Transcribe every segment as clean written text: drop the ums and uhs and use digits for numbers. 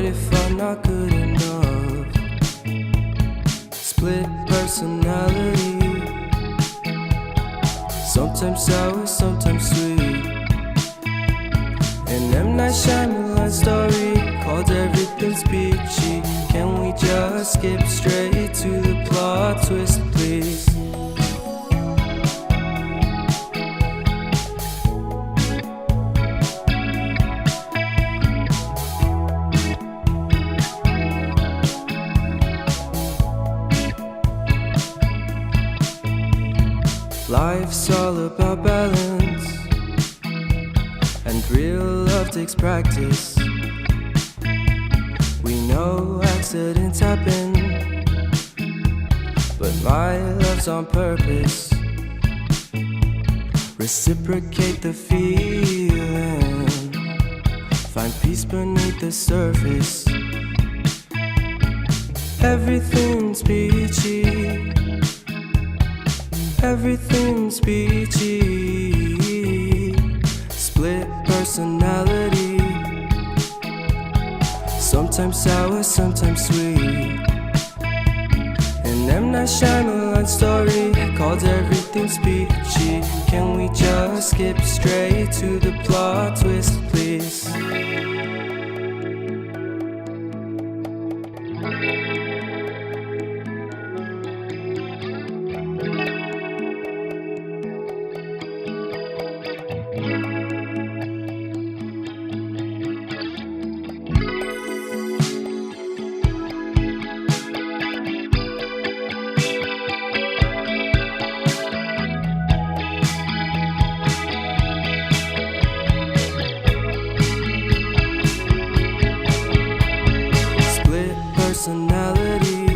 if I'm not good enough? Split personality, sometimes sour, sometimes sweet. An M. Night Shyamalan story called Everything's Peachy. Can we just skip straight to the plot twist, please? Life's all about balance, and real love takes practice. We know accidents happen, but my love's on purpose. Reciprocate the feeling, find peace beneath the surface. Everything's peachy, everything's peachy. Split personality, sometimes sour, sometimes sweet. An M. Night Shyamalan story called Everything's Peachy. Can we just skip straight to the plot twist, please? Personality,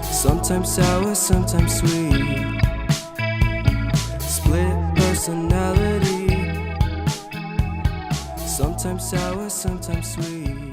sometimes sour, sometimes sweet. Split personality, sometimes sour, sometimes sweet.